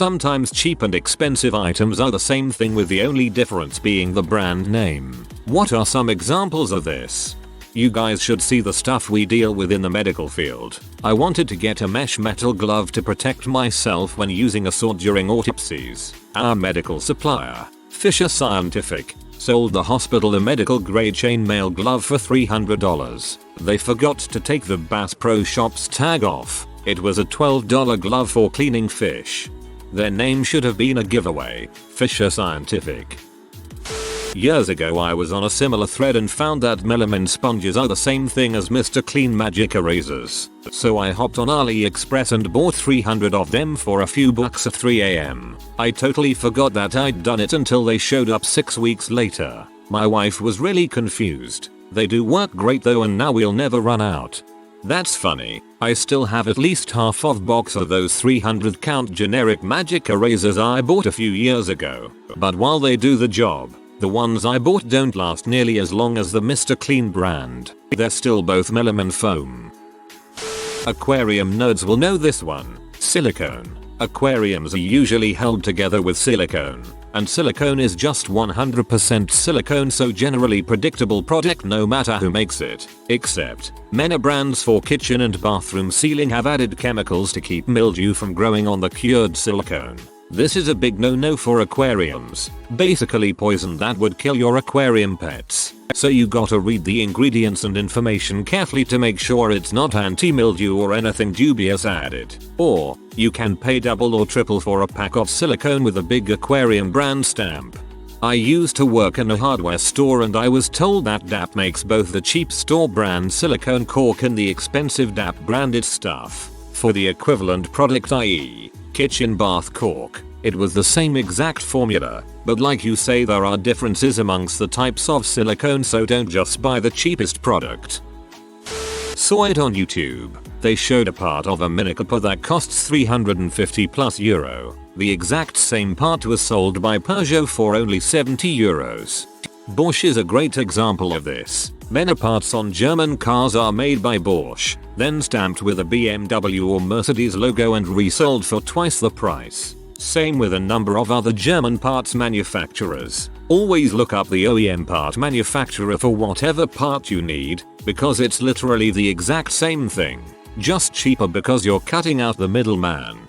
Sometimes cheap and expensive items are the same thing with the only difference being the brand name. What are some examples of this? You guys should see the stuff we deal with in the medical field. I wanted to get a mesh metal glove to protect myself when using a sword during autopsies. Our medical supplier, Fisher Scientific, sold the hospital a medical grade chainmail glove for $300. They forgot to take the Bass Pro Shops tag off. It was a $12 glove for cleaning fish. Their name should have been a giveaway, Fisher Scientific. Years ago I was on a similar thread and found that melamine sponges are the same thing as Mr. Clean Magic erasers. So I hopped on AliExpress and bought 300 of them for a few bucks at 3 AM. I totally forgot that I'd done it until they showed up 6 weeks later. My wife was really confused. They do work great though, and now we'll never run out. That's funny. I still have at least half of box of those 300 count generic magic erasers I bought a few years ago. But while they do the job, the ones I bought don't last nearly as long as the Mr. Clean brand. They're still both melamine foam. Aquarium nerds will know this one. Silicone. Aquariums are usually held together with silicone. And silicone is just 100% silicone, so generally predictable product no matter who makes it. Except, many brands for kitchen and bathroom sealing have added chemicals to keep mildew from growing on the cured silicone. This is a big no-no for aquariums. Basically poison that would kill your aquarium pets. So you gotta read the ingredients and information carefully to make sure it's not anti-mildew or anything dubious added. Or, you can pay double or triple for a pack of silicone with a big aquarium brand stamp. I used to work in a hardware store and I was told that DAP makes both the cheap store brand silicone cork and the expensive DAP branded stuff. For the equivalent product, i.e. kitchen bath cork, it was the same exact formula, but like you say, there are differences amongst the types of silicone, so don't just buy the cheapest product. Saw it on YouTube. They showed a part of a mini cooper that costs €350+. The exact same part was sold by Peugeot for only €70. Bosch is a great example of this. Many parts on German cars are made by Bosch, then stamped with a BMW or Mercedes logo and resold for twice the price. Same with a number of other German parts manufacturers. Always look up the OEM part manufacturer for whatever part you need, because it's literally the exact same thing, just cheaper because you're cutting out the middleman.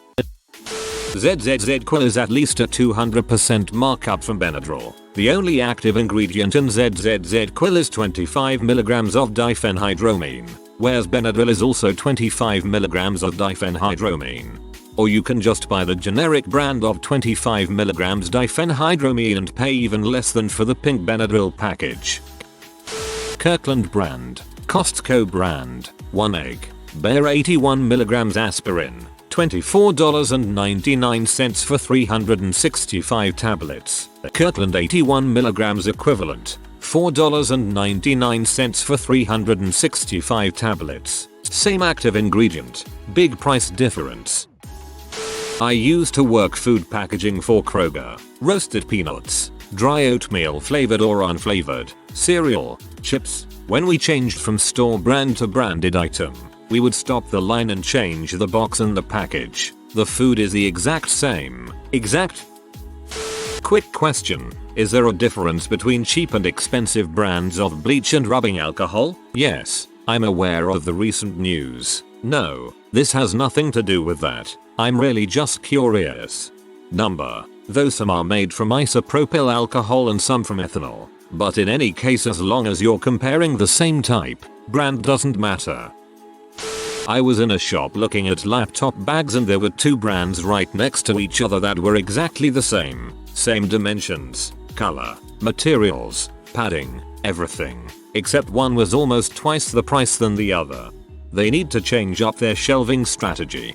ZZZ Quill is at least a 200% markup from Benadryl. The only active ingredient in ZZZ Quill is 25mg of diphenhydramine, whereas Benadryl is also 25mg of diphenhydramine. Or you can just buy the generic brand of 25mg diphenhydramine and pay even less than for the pink Benadryl package. Kirkland brand, Costco brand, 1 egg, Bayer 81mg aspirin, $24.99 for 365 tablets. Kirkland 81mg equivalent, $4.99 for 365 tablets. Same active ingredient, big price difference. I used to work food packaging for Kroger. Roasted peanuts, dry oatmeal flavored or unflavored, cereal, chips. When we changed from store brand to branded item, we would stop the line and change the box and the package. The food is the exact same. Quick question. Is there a difference between cheap and expensive brands of bleach and rubbing alcohol? Yes, I'm aware of the recent news. No, this has nothing to do with that. I'm really just curious. Though some are made from isopropyl alcohol and some from ethanol. But in any case, as long as you're comparing the same type, brand doesn't matter. I was in a shop looking at laptop bags and there were two brands right next to each other that were exactly the same. Same dimensions, color, materials, padding, everything. Except one was almost twice the price than the other. They need to change up their shelving strategy.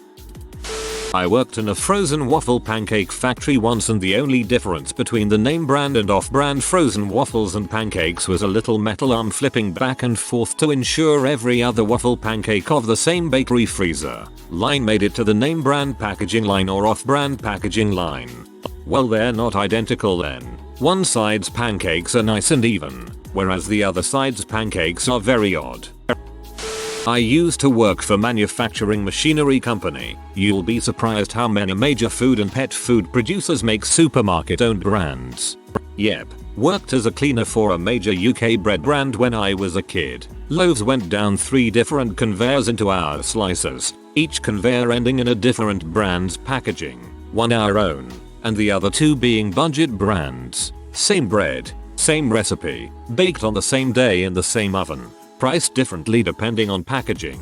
I worked in a frozen waffle pancake factory once, and the only difference between the name brand and off-brand frozen waffles and pancakes was a little metal arm flipping back and forth to ensure every other waffle pancake of the same bakery freezer line made it to the name brand packaging line or off-brand packaging line. Well, they're not identical then. One side's pancakes are nice and even, whereas the other side's pancakes are very odd. I used to work for manufacturing machinery company. You'll be surprised how many major food and pet food producers make supermarket owned brands. Yep. Worked as a cleaner for a major UK bread brand when I was a kid. Loaves went down 3 different conveyors into our slicers, each conveyor ending in a different brand's packaging. One our own, and the other 2 being budget brands. Same bread, same recipe, baked on the same day in the same oven. Priced differently depending on packaging.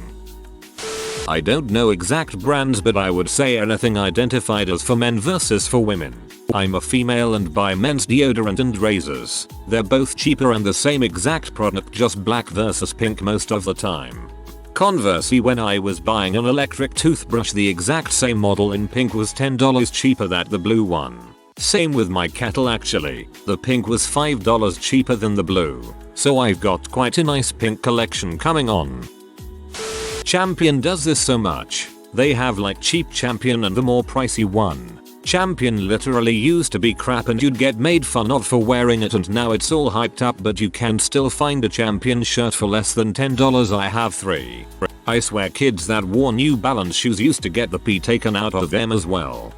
I don't know exact brands, but I would say anything identified as for men versus for women. I'm a female and buy men's deodorant and razors. They're both cheaper and the same exact product, just black versus pink most of the time. Conversely, when I was buying an electric toothbrush, the exact same model in pink was $10 cheaper than the blue one. Same with my kettle actually, the pink was $5 cheaper than the blue. So I've got quite a nice pink collection coming on. Champion does this so much. They have like cheap Champion and the more pricey one. Champion literally used to be crap and you'd get made fun of for wearing it, and now it's all hyped up, but you can still find a Champion shirt for less than $10. I have 3. I swear kids that wore New Balance shoes used to get the pee taken out of them as well.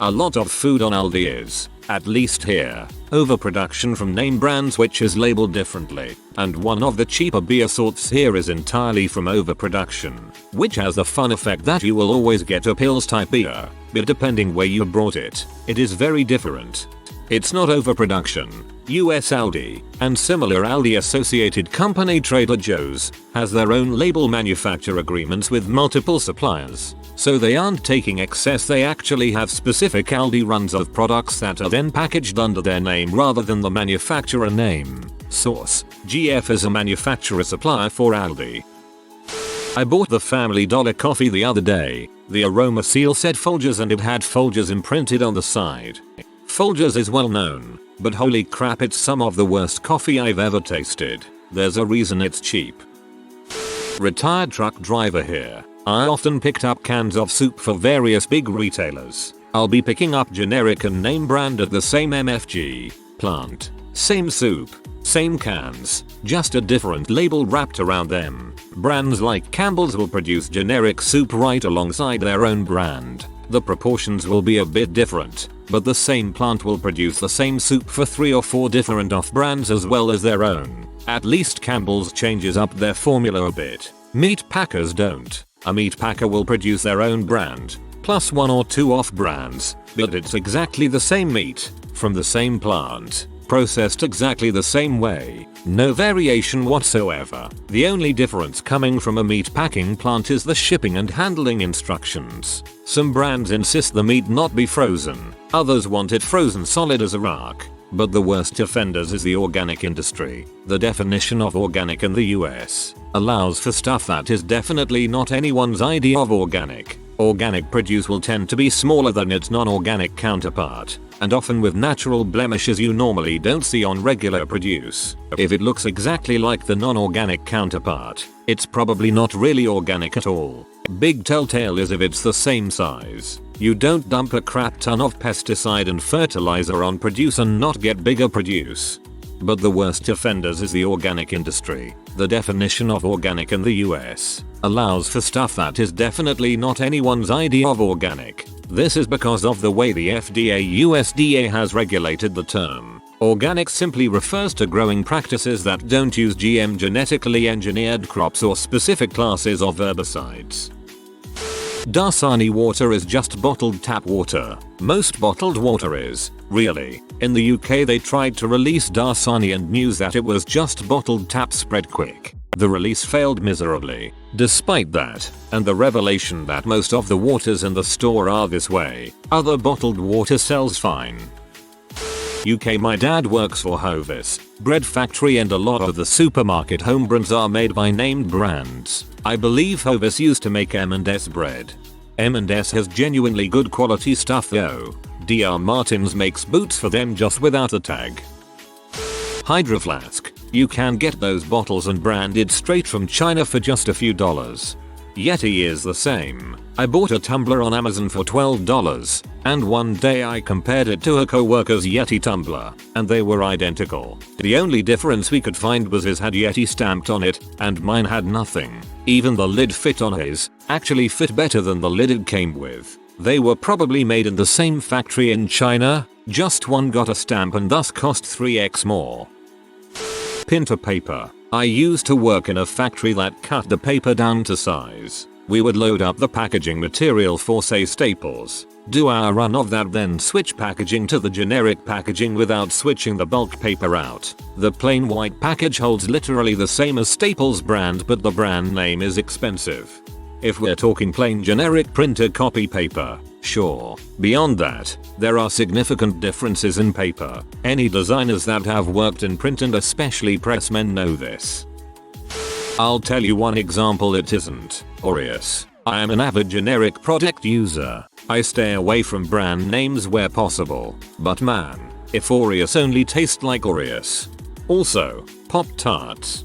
A lot of food on Aldi is, at least here, overproduction from name brands which is labeled differently, and one of the cheaper beer sorts here is entirely from overproduction, which has the fun effect that you will always get a Pils type beer, but depending where you brought it, it is very different. It's not overproduction. US Aldi, and similar Aldi associated company Trader Joe's, has their own label manufacture agreements with multiple suppliers. So they aren't taking excess, they actually have specific Aldi runs of products that are then packaged under their name rather than the manufacturer name. Source: GF is a manufacturer supplier for Aldi. I bought the Family Dollar coffee the other day. The aroma seal said Folgers and it had Folgers imprinted on the side. Folgers is well known, but holy crap, it's some of the worst coffee I've ever tasted. There's a reason it's cheap. Retired truck driver here. I often picked up cans of soup for various big retailers. I'll be picking up generic and name brand at the same MFG plant. Same soup, same cans, just a different label wrapped around them. Brands like Campbell's will produce generic soup right alongside their own brand. The proportions will be a bit different, but the same plant will produce the same soup for 3 or 4 different off-brands as well as their own. At least Campbell's changes up their formula a bit. Meat packers don't. A meat packer will produce their own brand, plus 1 or 2 off-brands, but it's exactly the same meat, from the same plant, processed exactly the same way, no variation whatsoever. The only difference coming from a meat packing plant is the shipping and handling instructions. Some brands insist the meat not be frozen, others want it frozen solid as a rock. But the worst offenders is the organic industry. The definition of organic in the US allows for stuff that is definitely not anyone's idea of organic. Organic produce will tend to be smaller than its non-organic counterpart, and often with natural blemishes you normally don't see on regular produce. If it looks exactly like the non-organic counterpart, it's probably not really organic at all. Big telltale is if it's the same size. You don't dump a crap ton of pesticide and fertilizer on produce and not get bigger produce. But the worst offenders is the organic industry. The definition of organic in the US allows for stuff that is definitely not anyone's idea of organic. This is because of the way the FDA USDA has regulated the term. Organic simply refers to growing practices that don't use GM genetically engineered crops or specific classes of herbicides. Dasani water is just bottled tap water. Most bottled water is, really. In the UK they tried to release Dasani and news that it was just bottled tap spread quick. The release failed miserably. Despite that, and the revelation that most of the waters in the store are this way, other bottled water sells fine. UK. My dad works for Hovis bread factory and a lot of the supermarket home brands are made by named brands. I believe Hovis used to make M&S bread. M&S has genuinely good quality stuff though. Dr. Martens makes boots for them just without a tag. Hydro Flask. You can get those bottles and branded straight from China for just a few dollars. Yeti is the same. I bought a tumbler on Amazon for $12, and one day I compared it to a coworker's Yeti tumbler, and they were identical. The only difference we could find was his had Yeti stamped on it, and mine had nothing. Even the lid fit on his, actually fit better than the lid it came with. They were probably made in the same factory in China, just one got a stamp and thus cost 3x more. Printer paper. I used to work in a factory that cut the paper down to size. We would load up the packaging material for say staples, do our run of that, then switch packaging to the generic packaging without switching the bulk paper out. The plain white package holds literally the same as Staples brand, but the brand name is expensive. If we're talking plain generic printer copy paper, sure. Beyond that, there are significant differences in paper. Any designers that have worked in print and especially pressmen know this. I'll tell you one example it isn't. Aureus. I am an avid generic product user. I stay away from brand names where possible. But man, if Aureus only tastes like Aureus. Also, Pop-Tarts.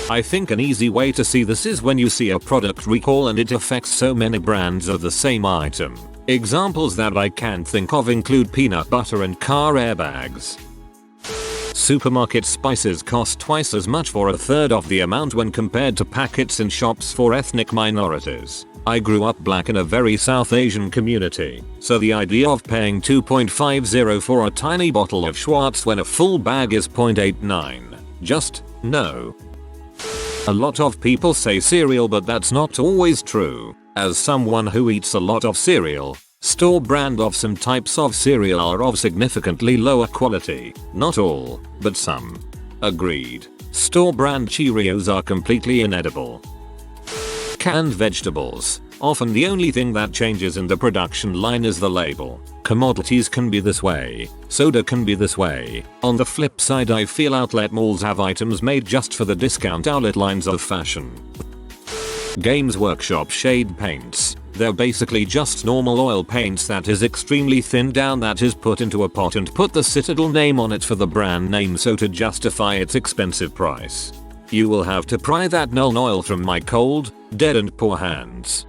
I think an easy way to see this is when you see a product recall and it affects so many brands of the same item. Examples that I can think of include peanut butter and car airbags. Supermarket spices cost twice as much for a third of the amount when compared to packets in shops for ethnic minorities. I grew up black in a very South Asian community, so the idea of paying $2.50 for a tiny bottle of Schwartz when a full bag is $0.89, just no. A lot of people say cereal, but that's not always true. As someone who eats a lot of cereal, store brand of some types of cereal are of significantly lower quality. Not all, but some. Agreed. Store brand Cheerios are completely inedible. Canned vegetables. Often the only thing that changes in the production line is the label. Commodities can be this way. Soda can be this way. On the flip side, I feel outlet malls have items made just for the discount outlet lines of fashion. Games Workshop shade paints. They're basically just normal oil paints that is extremely thinned down, that is put into a pot and put the Citadel name on it for the brand name, so to justify its expensive price. You will have to pry that null oil from my cold, dead and poor hands.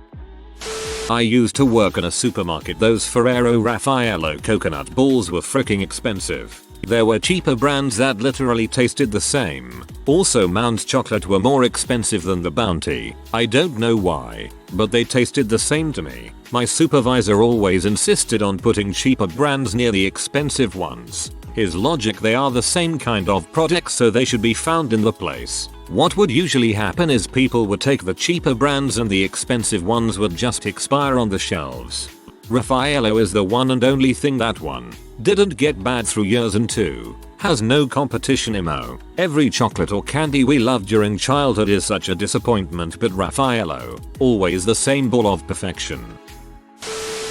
I used to work in a supermarket. Those Ferrero Raffaello coconut balls were freaking expensive. There were cheaper brands that literally tasted the same. Also, Mounds chocolate were more expensive than the Bounty. I don't know why, but they tasted the same to me. My supervisor always insisted on putting cheaper brands near the expensive ones. His logic: they are the same kind of products, so they should be found in the place. What would usually happen is people would take the cheaper brands and the expensive ones would just expire on the shelves. Raffaello is the one and only thing that one didn't get bad through years, and two, has no competition. Imo. Every chocolate or candy we loved during childhood is such a disappointment, but Raffaello, always the same ball of perfection.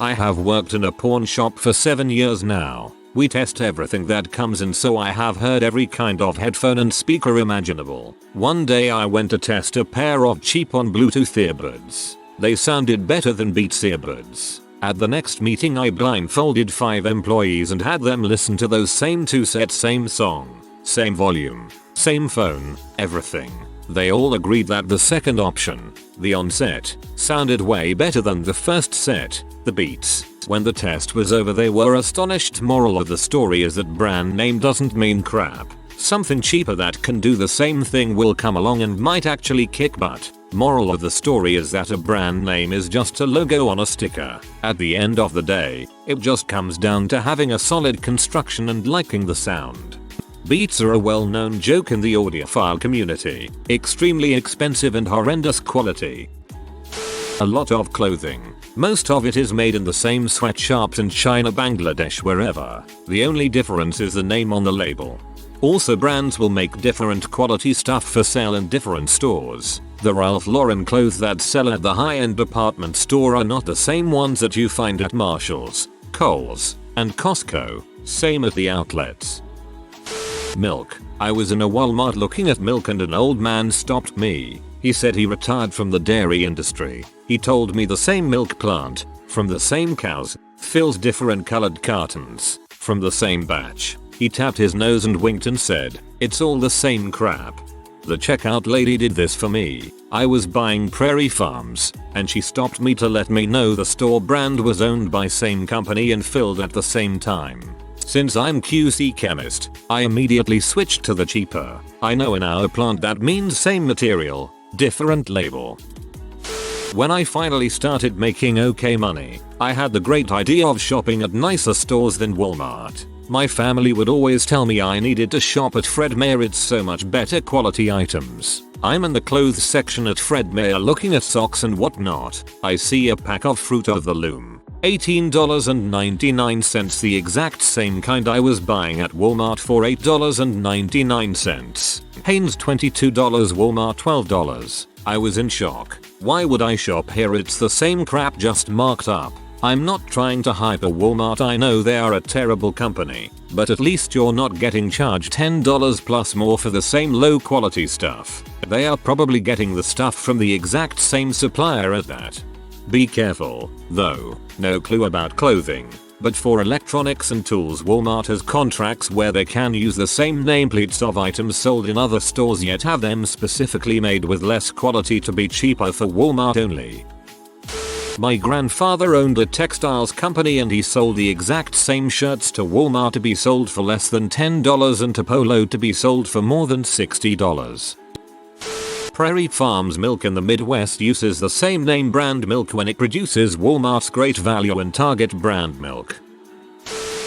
I have worked in a pawn shop for 7 years now. We test everything that comes in, so I have heard every kind of headphone and speaker imaginable. One day I went to test a pair of cheap-on Bluetooth earbuds. They sounded better than Beats earbuds. At the next meeting I blindfolded 5 employees and had them listen to those same 2 sets, same song, same volume, same phone, everything. They all agreed that the second option, the on-set, sounded way better than the first set, the Beats. When the test was over they were astonished. Moral of the story is that brand name doesn't mean crap. Something cheaper that can do the same thing will come along and might actually kick butt. Moral of the story is that a brand name is just a logo on a sticker. At the end of the day, it just comes down to having a solid construction and liking the sound. Beats are a well-known joke in the audiophile community. Extremely expensive and horrendous quality. A lot of clothing. Most of it is made in the same sweatshops in China, Bangladesh, wherever. The only difference is the name on the label. Also, brands will make different quality stuff for sale in different stores. The Ralph Lauren clothes that sell at the high-end department store are not the same ones that you find at Marshall's, Kohl's, and Costco. Same at the outlets. Milk. I was in a Walmart looking at milk and an old man stopped me. He said he retired from the dairy industry. He told me the same milk plant, from the same cows, fills different colored cartons, from the same batch. He tapped his nose and winked and said, "It's all the same crap." The checkout lady did this for me. I was buying Prairie Farms, and she stopped me to let me know the store brand was owned by same company and filled at the same time. Since I'm QC chemist, I immediately switched to the cheaper. I know in our plant that means same material, different label. When I finally started making okay money, I had the great idea of shopping at nicer stores than Walmart. My family would always tell me I needed to shop at Fred Meyer, it's so much better quality items. I'm in the clothes section at Fred Meyer looking at socks and whatnot. I see a pack of Fruit of the Loom. $18.99, the exact same kind I was buying at Walmart for $8.99. Hanes $22, Walmart $12. I was in shock. Why would I shop here? It's the same crap just marked up. I'm not trying to hype a Walmart, I know they are a terrible company, but at least you're not getting charged $10 plus more for the same low quality stuff. They are probably getting the stuff from the exact same supplier at that. Be careful, though. No clue about clothing, but for electronics and tools Walmart has contracts where they can use the same nameplates of items sold in other stores yet have them specifically made with less quality to be cheaper for Walmart only. My grandfather owned a textiles company and he sold the exact same shirts to Walmart to be sold for less than $10 and to Polo to be sold for more than $60. Prairie Farms milk in the Midwest uses the same name brand milk when it produces Walmart's Great Value and Target brand milk.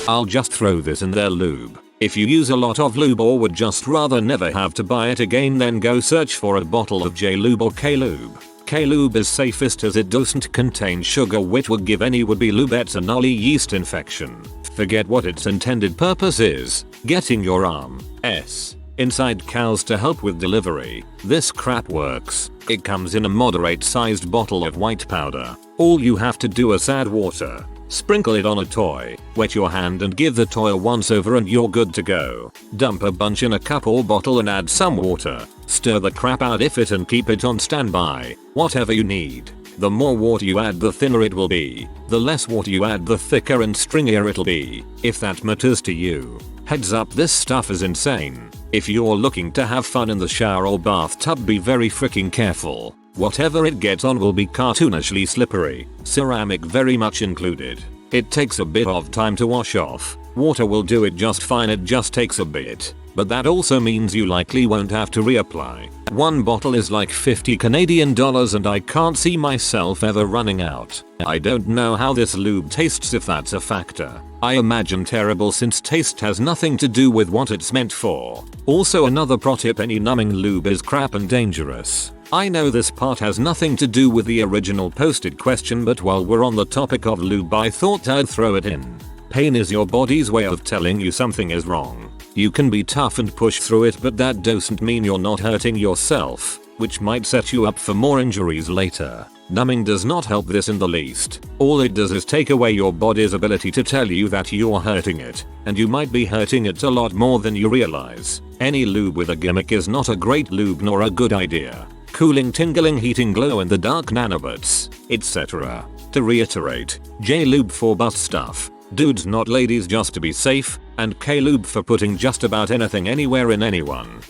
I'll just throw this in there, lube. If you use a lot of lube or would just rather never have to buy it again, then go search for a bottle of J-Lube or K-Lube. K-Lube is safest as it doesn't contain sugar which would give any would-be lubettes a gnarly yeast infection. Forget what its intended purpose is, getting your arms inside cows to help with delivery. This crap works. It comes in a moderate sized bottle of white powder. All you have to do is add water, sprinkle it on a toy, wet your hand and give the toy a once over and you're good to go. Dump a bunch in a cup or bottle and add some water. Stir the crap out of it and keep it on standby. Whatever you need. The more water you add, the thinner it will be. The less water you add, the thicker and stringier it'll be. If that matters to you. Heads up, this stuff is insane. If you're looking to have fun in the shower or bathtub, be very freaking careful. Whatever it gets on will be cartoonishly slippery. Ceramic very much included. It takes a bit of time to wash off. Water will do it just fine, it just takes a bit. But that also means you likely won't have to reapply. One bottle is like $50 Canadian and I can't see myself ever running out. I don't know how this lube tastes if that's a factor. I imagine terrible since taste has nothing to do with what it's meant for. Also, another pro tip, any numbing lube is crap and dangerous. I know this part has nothing to do with the original posted question, but while we're on the topic of lube I thought I'd throw it in. Pain is your body's way of telling you something is wrong. You can be tough and push through it, but that doesn't mean you're not hurting yourself, which might set you up for more injuries later. Numbing does not help this in the least. All it does is take away your body's ability to tell you that you're hurting it, and you might be hurting it a lot more than you realize. Any lube with a gimmick is not a great lube nor a good idea. Cooling, tingling, heating, glow in the dark, nanobots, etc. To reiterate, J-Lube for butt stuff. Dudes not ladies, just to be safe, and K-Lube for putting just about anything anywhere in anyone.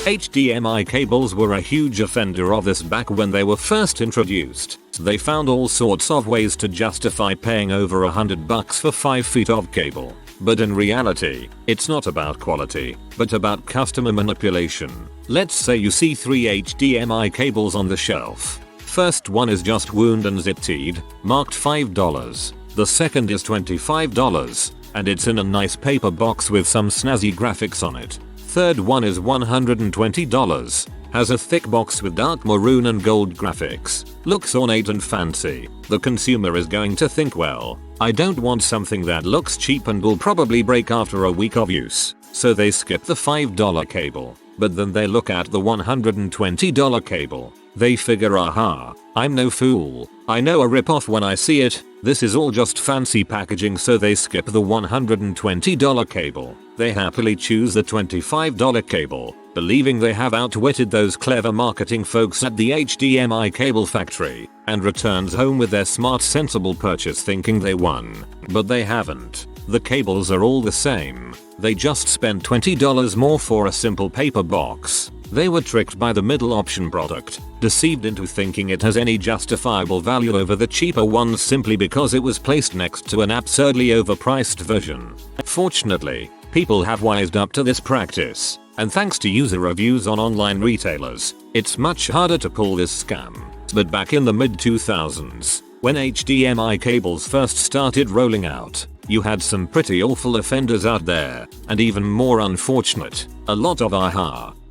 HDMI cables were a huge offender of this back when they were first introduced. They found all sorts of ways to justify paying over $100 for 5 feet of cable. But in reality, it's not about quality, but about customer manipulation. Let's say you see 3 HDMI cables on the shelf. First one is just wound and zip tied, marked $5. The second is $25, and it's in a nice paper box with some snazzy graphics on it. Third one is $120, has a thick box with dark maroon and gold graphics, looks ornate and fancy. The consumer is going to think, well, I don't want something that looks cheap and will probably break after a week of use, so they skip the $5 cable. But then they look at the $120 cable. They figure, aha, I'm no fool. I know a ripoff when I see it. This is all just fancy packaging, so they skip the $120 cable. They happily choose the $25 cable, believing they have outwitted those clever marketing folks at the HDMI cable factory, and returns home with their smart, sensible purchase thinking they won. But they haven't. The cables are all the same. They just spent $20 more for a simple paper box. They were tricked by the middle option product, deceived into thinking it has any justifiable value over the cheaper ones simply because it was placed next to an absurdly overpriced version. Fortunately, people have wised up to this practice, and thanks to user reviews on online retailers, it's much harder to pull this scam. But back in the mid-2000s, when HDMI cables first started rolling out, you had some pretty awful offenders out there, and even more unfortunate, a lot of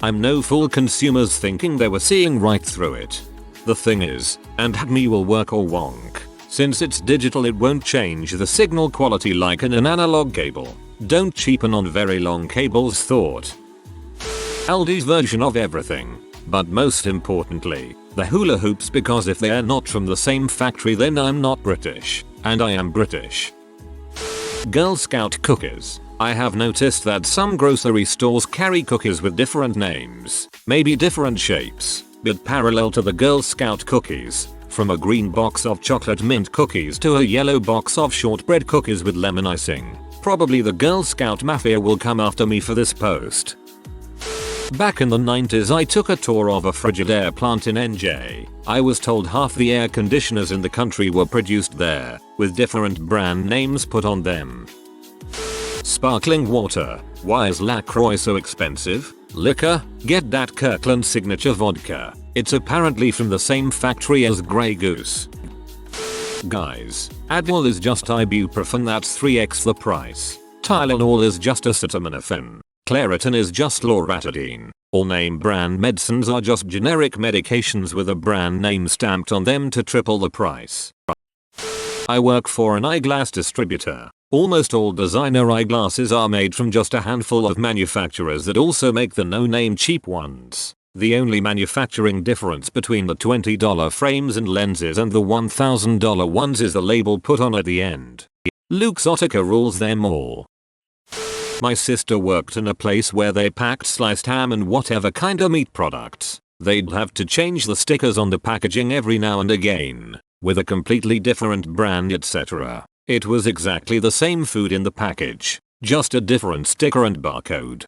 I'm no fool consumers thinking they were seeing right through it. The thing is, and HDMI will work or wonk. Since it's digital, it won't change the signal quality like in an analog cable. Don't cheapen on very long cables, thought. Aldi's version of everything. But most importantly, the hula hoops, because if they are not from the same factory then I'm not British, and I am British. Girl Scout cookies. I have noticed that some grocery stores carry cookies with different names, maybe different shapes, but parallel to the Girl Scout cookies. From a green box of chocolate mint cookies to a yellow box of shortbread cookies with lemon icing. Probably the Girl Scout Mafia will come after me for this post. Back in the 90s I took a tour of a Frigidaire plant in NJ. I was told half the air conditioners in the country were produced there, with different brand names put on them. Sparkling water. Why is LaCroix so expensive? Liquor? Get that Kirkland signature vodka. It's apparently from the same factory as Grey Goose. Guys, Advil is just ibuprofen, that's 3x the price. Tylenol is just acetaminophen. Claritin is just loratadine. All name brand medicines are just generic medications with a brand name stamped on them to triple the price. I work for an eyeglass distributor. Almost all designer eyeglasses are made from just a handful of manufacturers that also make the no-name cheap ones. The only manufacturing difference between the $20 frames and lenses and the $1,000 ones is the label put on at the end. Luxottica rules them all. My sister worked in a place where they packed sliced ham and whatever kind of meat products. They'd have to change the stickers on the packaging every now and again, with a completely different brand, etc. It was exactly the same food in the package, just a different sticker and barcode.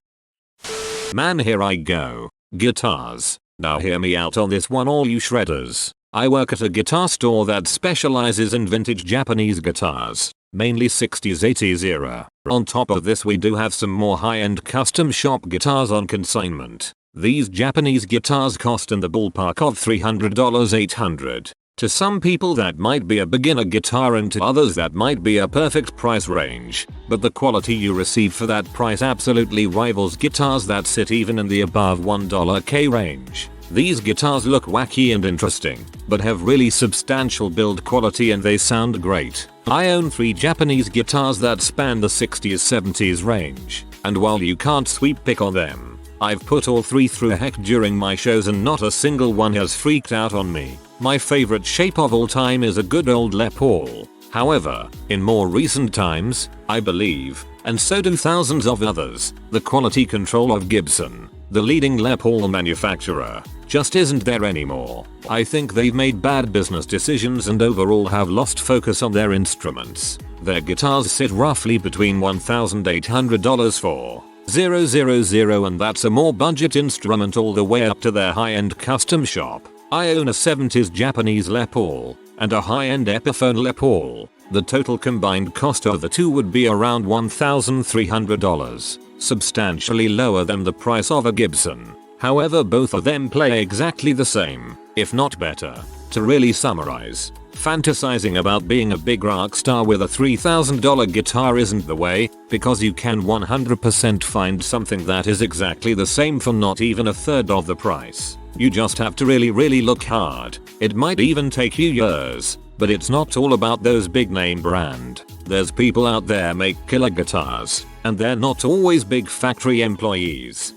Man, here I go. Guitars. Now hear me out on this one, all you shredders. I work at a guitar store that specializes in vintage Japanese guitars, mainly 60s 80s era. On top of this we do have some more high-end custom shop guitars on consignment. These Japanese guitars cost in the ballpark of $300 $800. To some people that might be a beginner guitar and to others that might be a perfect price range, but the quality you receive for that price absolutely rivals guitars that sit even in the above $1K range. These guitars look wacky and interesting, but have really substantial build quality and they sound great. I own 3 Japanese guitars that span the 60s 70s range, and while you can't sweep pick on them, I've put all 3 through a heck during my shows and not a single one has freaked out on me. My favorite shape of all time is a good old Les Paul. However, in more recent times, I believe, and so do thousands of others, the quality control of Gibson, the leading Les Paul manufacturer, just isn't there anymore. I think they've made bad business decisions and overall have lost focus on their instruments. Their guitars sit roughly between $1,800 for 000 and that's a more budget instrument all the way up to their high-end custom shop. I own a 70s Japanese Les Paul and a high-end Epiphone Les Paul. The total combined cost of the two would be around $1,300, substantially lower than the price of a Gibson. However, both of them play exactly the same, if not better. To really summarize, fantasizing about being a big rock star with a $3,000 guitar isn't the way, because you can 100% find something that is exactly the same for not even a third of the price. You just have to really look hard. It might even take you years, but it's not all about those big name brand. There's people out there make killer guitars, and they're not always big factory employees.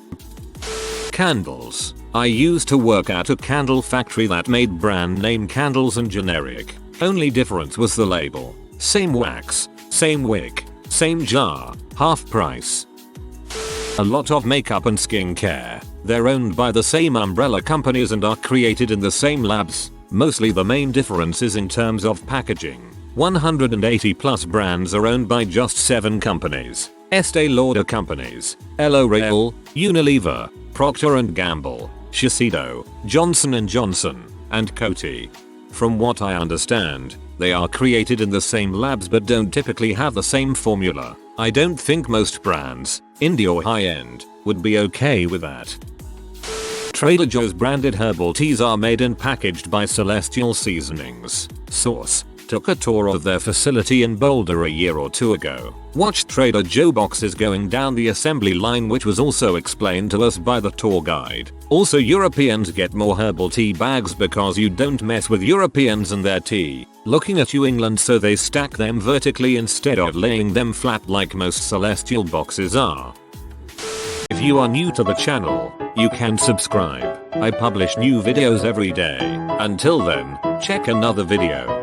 Candles. I used to work at a candle factory that made brand name candles and generic. Only difference was the label. Same wax, same wick, same jar, half price. A lot of makeup and skincare. They're owned by the same umbrella companies and are created in the same labs. Mostly the main difference is in terms of packaging. 180 plus brands are owned by just 7 companies. Estee Lauder companies, L'Oreal, Unilever, Procter & Gamble, Shiseido, Johnson & Johnson, and Coty. From what I understand, they are created in the same labs but don't typically have the same formula. I don't think most brands, indie or high-end, would be okay with that. Trader Joe's branded herbal teas are made and packaged by Celestial Seasonings. Source: took a tour of their facility in Boulder a year or two ago. Watched Trader Joe boxes going down the assembly line, which was also explained to us by the tour guide. Also, Europeans get more herbal tea bags because you don't mess with Europeans and their tea. Looking at you, England, so they stack them vertically instead of laying them flat like most Celestial boxes are. If you are new to the channel, you can subscribe. I publish new videos every day. Until then, check another video.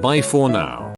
Bye for now.